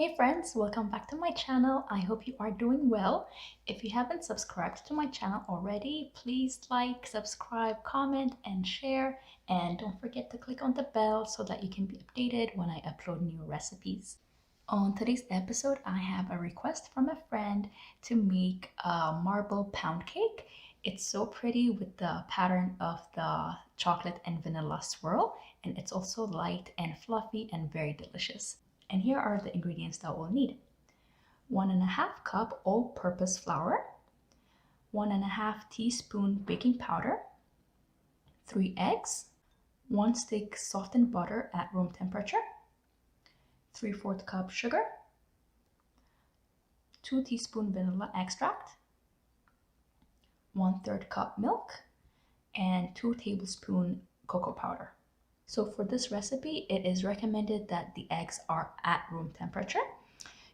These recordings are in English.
Hey friends, welcome back to my channel. I hope you are doing well. If you haven't subscribed to my channel already, please like, subscribe, comment, and share. And don't forget to click on the bell so that you can be updated when I upload new recipes. On today's episode, I have a request from a friend to make a marble pound cake. It's so pretty with the pattern of the chocolate and vanilla swirl, and it's also light and fluffy and very delicious. And here are the ingredients that we'll need. 1.5 cup all-purpose flour, 1.5 teaspoon baking powder, 3 eggs, 1 stick softened butter at room temperature, 3/4 cup sugar, 2 teaspoon vanilla extract, 1/3 cup milk, and 2 tablespoon cocoa powder. So for this recipe, it is recommended that the eggs are at room temperature.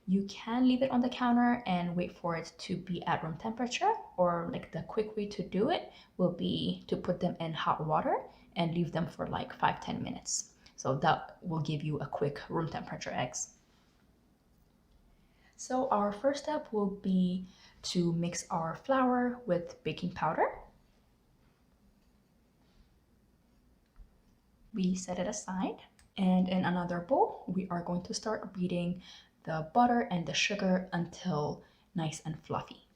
You can leave it on the counter and wait for it to be at room temperature, or like the quick way to do it will be to put them in hot water and leave them for like 5-10 minutes. So that will give you a quick room temperature eggs. So our first step will be to mix our flour with baking powder. We set it aside, and in another bowl, we are going to start beating the butter and the sugar until nice and fluffy.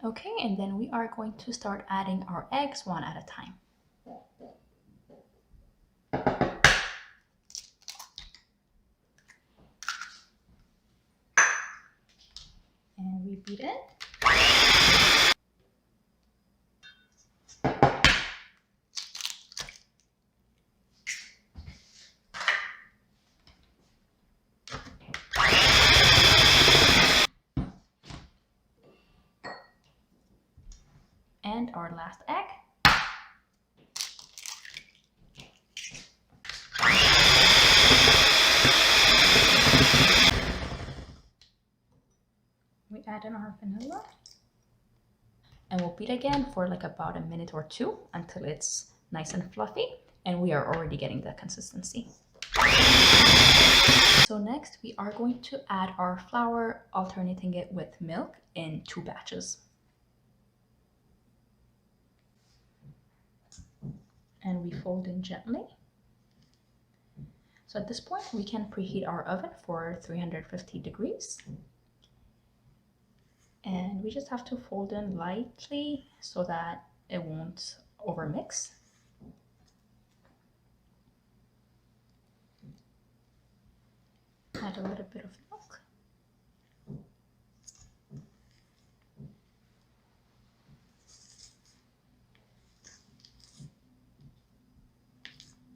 Okay, and then we are going to start adding our eggs one at a time. And we beat it. And our last egg. We add in our vanilla. And we'll beat again for like about a minute or two until it's nice and fluffy, and we are already getting the consistency. So next we are going to add our flour, alternating it with milk in 2 batches. And we fold in gently. So at this point we can preheat our oven for 350 degrees. And we just have to fold in lightly so that it won't overmix. Add a little bit of milk.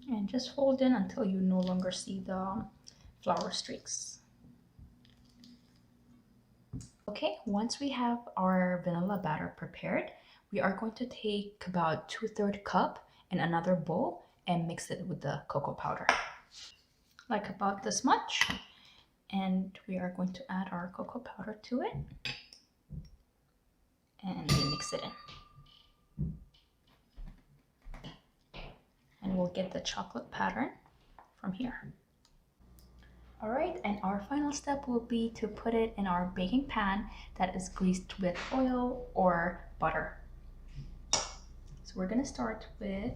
And just fold in until you no longer see the flour streaks. Okay, once we have our vanilla batter prepared, we are going to take about 2/3 cup in another bowl and mix it with the cocoa powder. Like about this much. And we are going to add our cocoa powder to it and mix it in. And we'll get the chocolate pattern from here. All right, and our final step will be to put it in our baking pan that is greased with oil or butter. So we're gonna start with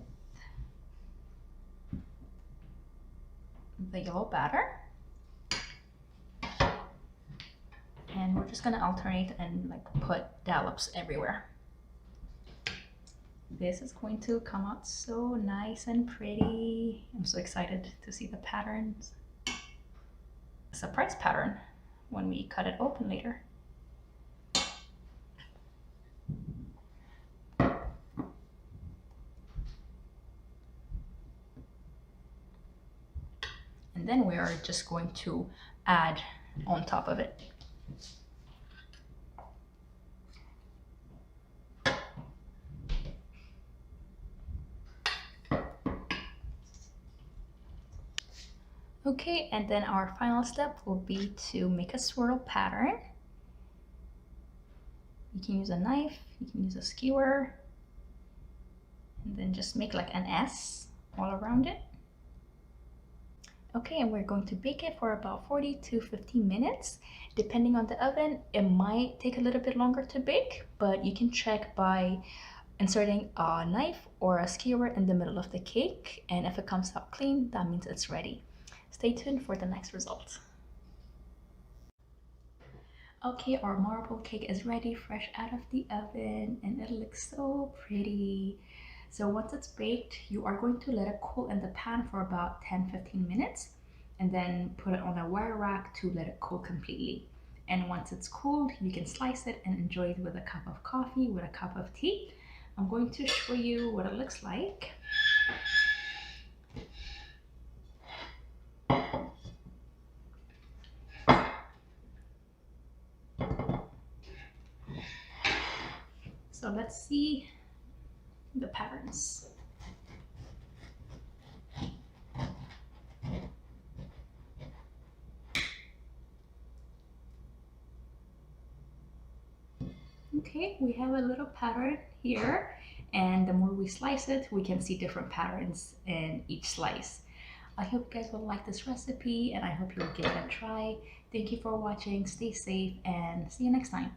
the yellow batter. And we're just gonna alternate and like put dollops everywhere. This is going to come out so nice and pretty. I'm so excited to see the patterns. A surprise pattern when we cut it open later. And then we are just going to add on top of it. Okay, and then our final step will be to make a swirl pattern. You can use a knife, you can use a skewer, and then just make like an S all around it. Okay, and we're going to bake it for about 40 to 50 minutes. Depending on the oven, it might take a little bit longer to bake, but you can check by inserting a knife or a skewer in the middle of the cake, and if it comes out clean, that means it's ready. Stay tuned for the next result. Okay, our marble cake is ready, fresh out of the oven, and it looks so pretty. So once it's baked, you are going to let it cool in the pan for about 10-15 minutes, and then put it on a wire rack to let it cool completely. And once it's cooled, you can slice it and enjoy it with a cup of coffee, with a cup of tea. I'm going to show you what it looks like. So let's see the patterns. Okay, we have a little pattern here, and the more we slice it, we can see different patterns in each slice. I hope you guys will like this recipe, and I hope you'll give it a try. Thank you for watching, stay safe, and see you next time.